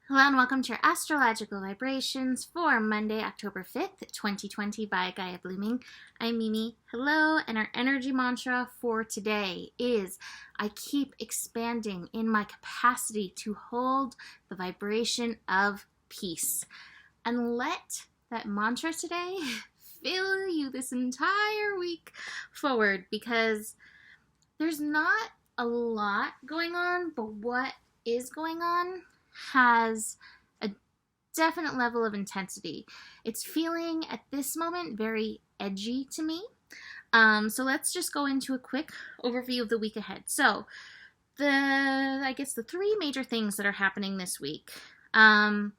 Hello and welcome to your astrological vibrations for Monday, October 5th, 2020 by Gaia Blooming. I'm Mimi. Hello, and our energy mantra for today is I keep expanding in my capacity to hold the vibration of peace. And let that mantra today fill you this entire week forward, because there's not a lot going on, but what is going on has a definite level of intensity. It's feeling at this moment very edgy to me. So let's just go into a quick overview of the week ahead. So the three major things that are happening this week. I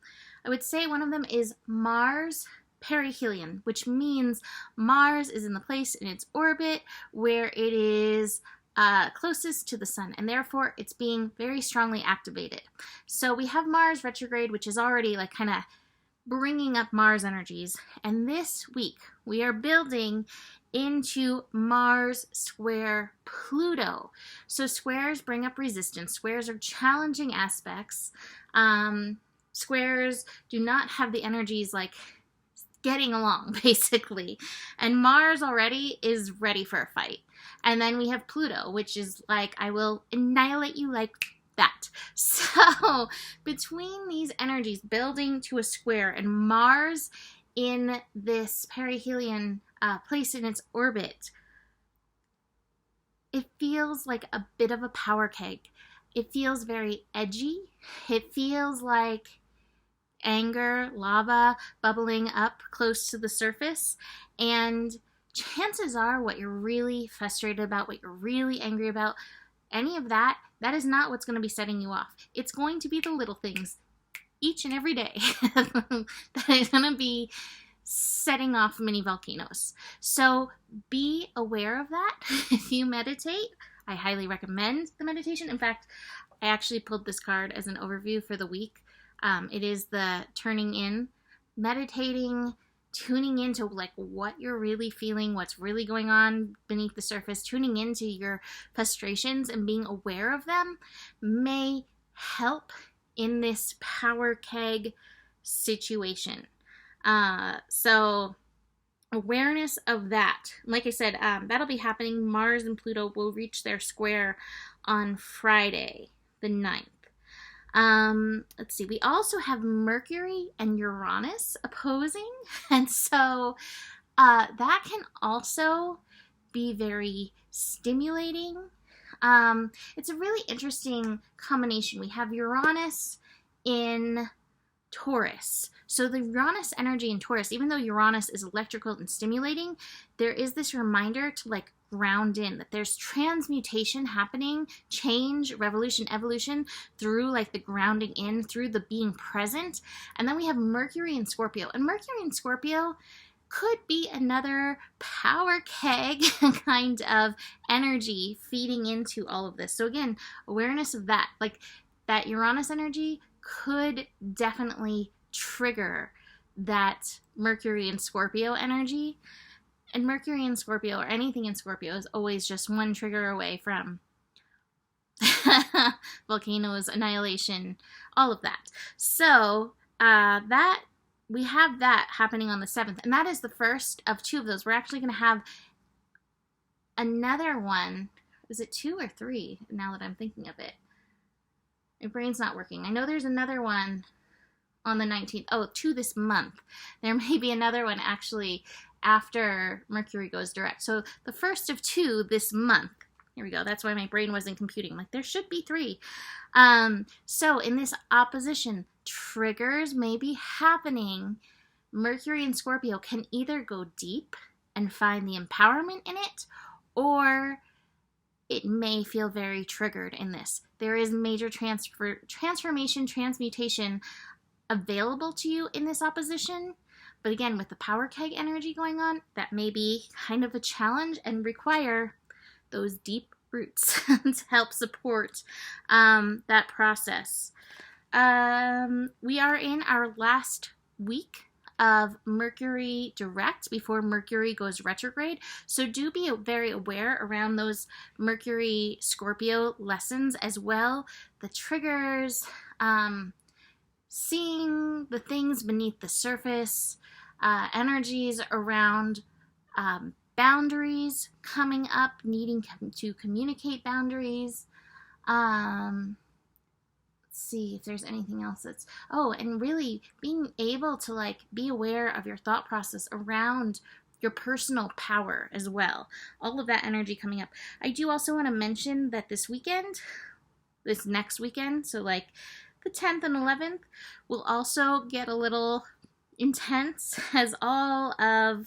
would say one of them is Mars perihelion, which means Mars is in the place in its orbit where it is closest to the sun, and therefore it's being very strongly activated. So we have Mars retrograde, which is already like kind of bringing up Mars energies, and this week we are building into Mars square Pluto. So squares bring up resistance. Squares are challenging aspects. Squares do not have the energies like getting along, basically. And Mars already is ready for a fight. And then we have Pluto, which is like, I will annihilate you like that. So between these energies building to a square and Mars in this perihelion place in its orbit, it feels like a bit of a power keg. It feels very edgy. It feels like anger, lava bubbling up close to the surface, and chances are what you're really frustrated about, what you're really angry about, any of that is not what's going to be setting you off. It's going to be the little things each and every day that is going to be setting off mini volcanoes. So be aware of that. If you meditate, I highly recommend the meditation. In fact, I actually pulled this card as an overview for the week. It is the turning in, meditating, tuning into like what you're really feeling, what's really going on beneath the surface, tuning into your frustrations and being aware of them may help in this power keg situation. So awareness of that. Like I said, that'll be happening. Mars and Pluto will reach their square on Friday, the 9th. Let's see, we also have Mercury and Uranus opposing, and so that can also be very stimulating. It's a really interesting combination. We have Uranus in Taurus. So the Uranus energy in Taurus, even though Uranus is electrical and stimulating, there is this reminder to like ground in, that there's transmutation happening, change, revolution, evolution through like the grounding in, through the being present. And then we have Mercury in Scorpio, and Mercury in Scorpio could be another power keg kind of energy feeding into all of this. So again, awareness of that, like that Uranus energy could definitely trigger that Mercury in Scorpio energy. And Mercury in Scorpio, or anything in Scorpio, is always just one trigger away from volcanoes, annihilation, all of that. So that we have that happening on the 7th, and that is the first of two of those. We're actually going to have another one. Is it 2 or 3 now that I'm thinking of it? My brain's not working. I know there's another one on the 19th. Oh, 2 this month. There may be another one actually after Mercury goes direct. So the first of 2 this month. Here we go. That's why my brain wasn't computing. Like, there should be 3. So in this opposition, triggers may be happening. Mercury and Scorpio can either go deep and find the empowerment in it, or it may feel very triggered in this. There is major transformation, transmutation available to you in this opposition. But again, with the power keg energy going on, that may be kind of a challenge and require those deep roots to help support that process. We are in our last week of Mercury direct before Mercury goes retrograde. So do be very aware around those Mercury Scorpio lessons as well. The triggers, seeing the things beneath the surface, energies around boundaries coming up, needing to communicate boundaries. Let's see if there's anything else that's, and really being able to like be aware of your thought process around your personal power as well. All of that energy coming up. I do also want to mention that this next weekend, so like the 10th and 11th, will also get a little intense as all of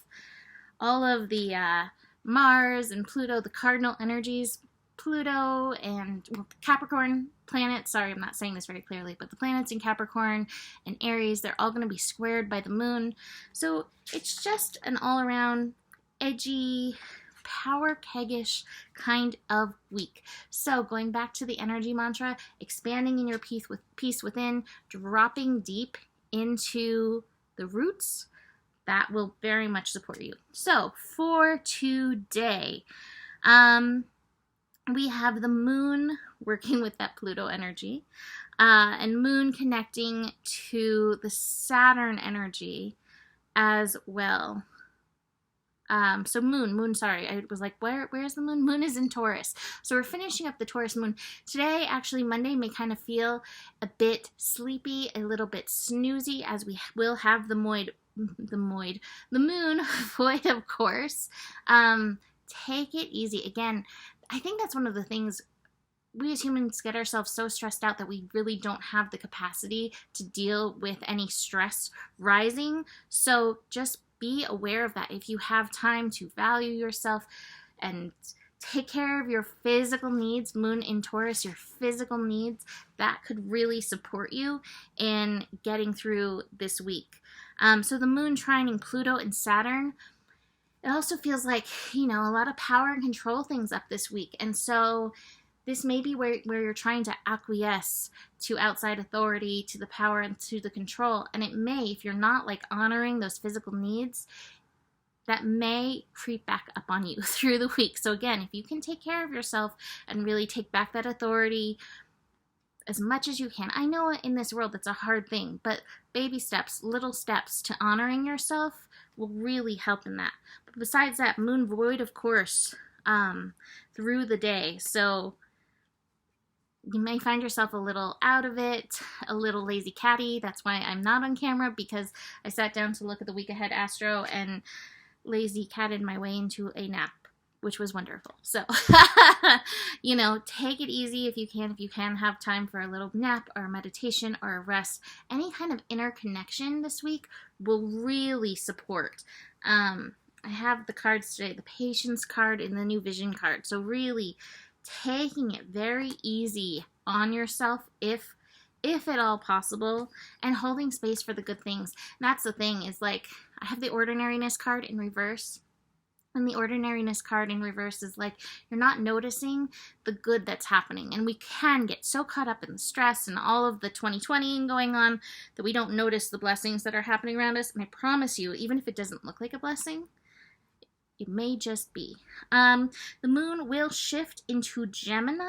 the Mars and Pluto, the cardinal energies, Pluto and Capricorn planets, sorry, I'm not saying this very clearly, but the planets in Capricorn and Aries, they're all going to be squared by the moon. So it's just an all-around edgy, power keggish kind of week. So going back to the energy mantra, expanding in your peace within, dropping deep into the roots, that will very much support you. So for today, we have the moon working with that Pluto energy, and moon connecting to the Saturn energy as well. So moon, sorry, I was like, where's the moon? Moon is in Taurus. So we're finishing up the Taurus moon. Today, actually, Monday may kind of feel a bit sleepy, a little bit snoozy, as we will have the moon void, of course. Take it easy. Again, I think that's one of the things we as humans get ourselves so stressed out that we really don't have the capacity to deal with any stress rising. So just be aware of that. If you have time to value yourself and take care of your physical needs, moon in Taurus, your physical needs, that could really support you in getting through this week. So the moon trining Pluto and Saturn, it also feels like, a lot of power and control things up this week. And so this may be where you're trying to acquiesce to outside authority, to the power and to the control. And it may, if you're not like honoring those physical needs, that may creep back up on you through the week. So again, if you can take care of yourself and really take back that authority as much as you can. I know in this world it's a hard thing, but baby steps, little steps to honoring yourself will really help in that. But besides that, moon void, of course, through the day. So you may find yourself a little out of it, a little lazy catty. That's why I'm not on camera, because I sat down to look at the week ahead Astro and lazy catted my way into a nap, which was wonderful. So, take it easy if you can. If you can have time for a little nap or a meditation or a rest, any kind of inner connection this week will really support. I have the cards today, the patience card and the new vision card. So really taking it very easy on yourself if at all possible, and holding space for the good things. And that's the thing, is like, I have the ordinariness card in reverse. And the ordinariness card in reverse is like, you're not noticing the good that's happening. And we can get so caught up in the stress and all of the 2020 going on that we don't notice the blessings that are happening around us. And I promise you, even if it doesn't look like a blessing, it may just be. The moon will shift into Gemini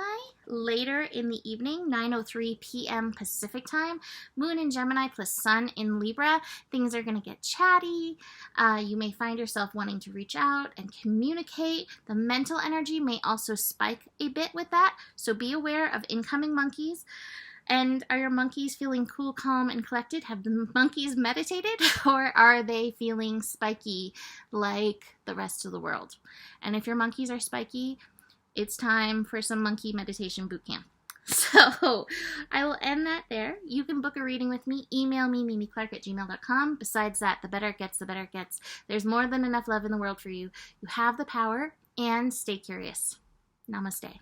later in the evening, 9:03 p.m. Pacific time. Moon in Gemini plus sun in Libra. Things are going to get chatty. You may find yourself wanting to reach out and communicate. The mental energy may also spike a bit with that, so be aware of incoming monkeys. And are your monkeys feeling cool, calm, and collected? Have the monkeys meditated? Or are they feeling spiky like the rest of the world? And if your monkeys are spiky, it's time for some monkey meditation boot camp. So I will end that there. You can book a reading with me. Email me, mimiclark@gmail.com. Besides that, the better it gets, the better it gets. There's more than enough love in the world for you. You have the power, and stay curious. Namaste.